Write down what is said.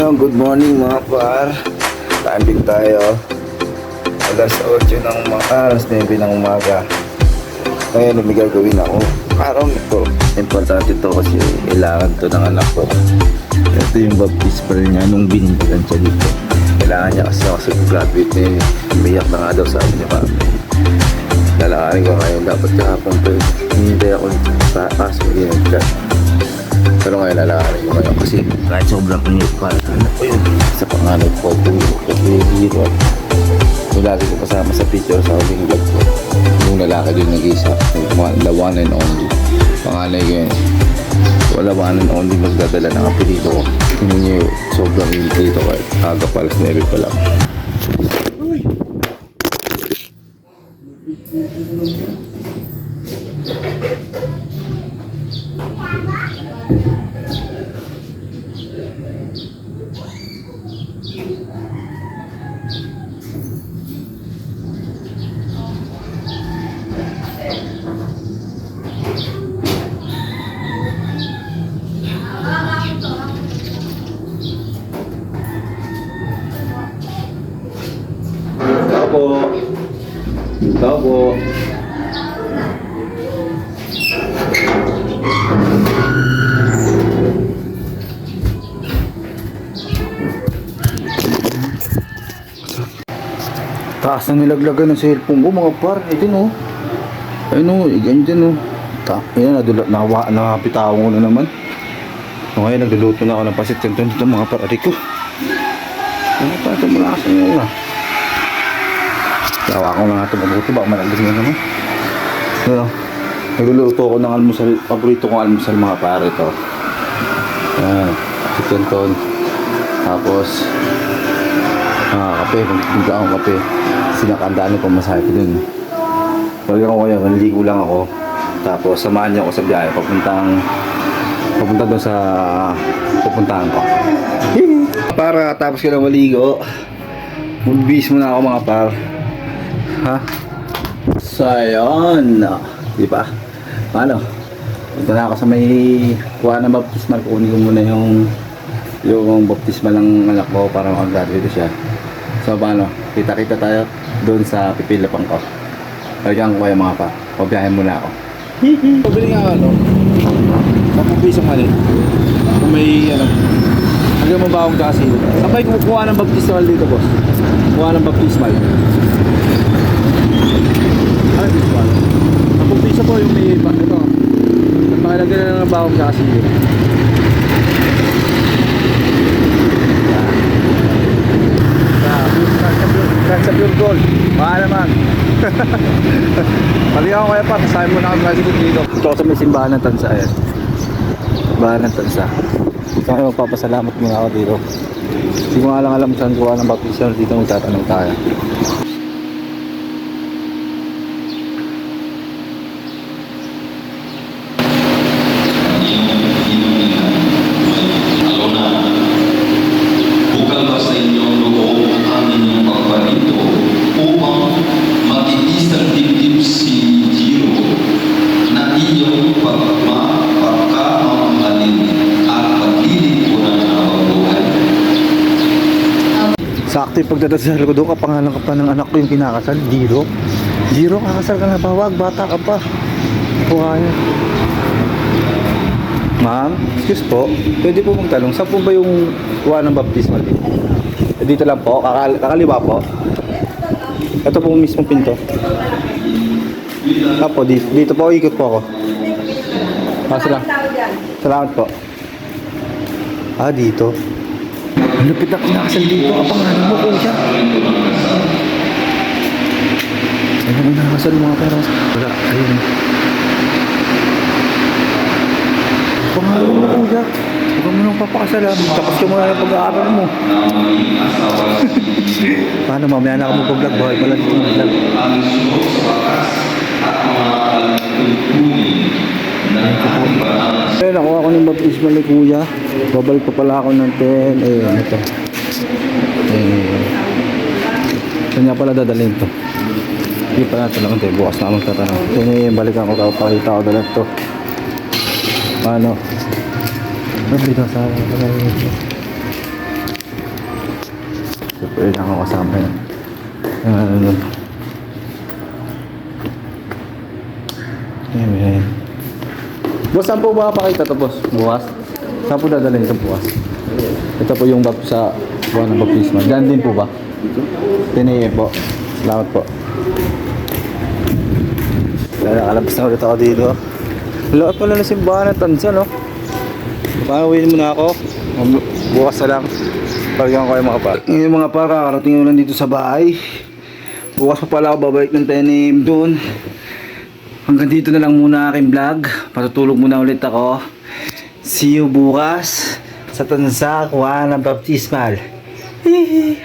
Good morning mga par. Timing tayo. Alas 8 ng alas 9 ng umaga. Ngayon may gagawin ako. Araw nito. Importante to kasi kailangan to ng anak ko. Ito yung baptismal niya nung binintagan siya dito. Kailangan niya kasi ako sa graduate niya. Umiyak na nga daw sabi niya pa. Lalakarin ko ngayon. Dapat kahapon to. Hinintay ako sa kaso ginagkat. Pero ngayon lalakarin ko ngayon kasi kahit sobrang init pa. Ano po yun? Sa panganay ko ito yung hero. Yung lagi ko kasama sa picture sa huling vlog ko. Yung lalaki din nag-isa. The one and only. Panganay ko yun. Wala one and only magdadala ng apelyido ko. Tingnan niyo yung sobrang init dito kahit aga pa alas 9 pa lang. Tao po. Taas na nilaglagan ng cellphone ko mga par. Ito no. Ayun no. Ganyan din no. Ayan nakapitaw ko na naman. Ngayon nagluluto na ako ng pasit kanto dito mga par. Ariko. Ano pa ito mula kasi nyo na. Tawa ko na ito mabuti. Baka malalim nga naman. Ano? Nagluluto ko ng almusal. Paborito kong almusal mga par ito. Ayan. Pasit kanto. Tapos kape. Magpipinta akong kape. Sinakandaan ko masahe ko dun. Pag ako ngayon, naligo lang ako. Tapos samahan niya ako sa biyahe. Papunta doon sa pupuntahan ko. Para tapos ko na maligo. Magbihis muna ako mga par. Ha? So ayun. Di ba? Paano? Punta na ako sa may kuha ng baptismal. Kunin ko muna yung baptismal ng anak ko para makagraduate siya. So paano? Kita-kita tayo doon sa pipilapang ko. Talagang ko yung mga pa. Pabiyahin muna ako. Pabili nga ano? Papupisang mali. Kung may ano. Hanggang mabawang kasi. Sabay kumukuha ng baptismal dito boss. Kuha ng baptismal. Ano baptismal? Papupisa po yung may ito. Pakilagyan na ng bawang kasi dito. Sa pure gold. Baka naman. Palihan ko kaya pa. Kasahin mo na kami kasi dito. Ito ako sa may simbahan ng Tansa. Ayan. Simbahan ng Tansa. Kaya magpapasalamat muna ako dito. Hindi ko nga lang alam saan kuha ng baptismal dito. Magtatanong tayo. Sakto yung pagdadasal ko doon, kapangalan ka pa ng anak ko yung kinakasal, Jiro. Jiro, kakasal ka na ba? Wag, bata ka pa. Kaya. Ma'am, excuse po, pwede po magtanong, saan po ba yung kuha ng baptismal dito? Dito lang po, kakaliwa po. Ito po mismong pinto. Apo, dito po, ikot po ako. Salamat po. Dito. Ang lupit na kinakasal dito. Kapangalan mo po siya. Ano ang nakasal mga peras? Wala, ayun. Kapangalan mo po siya. Huwag mo nang papakasalan. Tapos ka muna ng pag-aaral mo. Paano mamaya na ako mag-vlog? Buhay pala dito mag-vlog. Ayun, nakuha ko ng baptismal ni kuya. Babalik pa pala ako ng 10. Ayun, ito. Saan nga pala dadalhin ito? Hindi pa natin lang ito. Bukas na magtatanong. Balikan ko. Pakita ko dalat ito. Paano? Dito sa Pwede lang ako kasama yun. Ano. Ayan. Boss, saan po ba pakita to, boss? Bukas? Saan po dadalhin ito bukas? Ito po yung sa buwan ng baptismal. Diyan din po ba? 10 a.m. po. Salamat po. Nakalabas na ulit ako dito. Lahat pala na simbahan ng Tansa, no? Pauwiin muna ako. Bukas na lang. Pagyan ko yung mga par. Ngayon mga par, kakarating ko lang dito sa bahay. Bukas pa pala ako babalik ng 10 a.m. doon. Hanggang dito na lang muna aking vlog. Patutulog muna ulit ako. See you bukas sa Tansa, kuha ng baptismal. Hehe.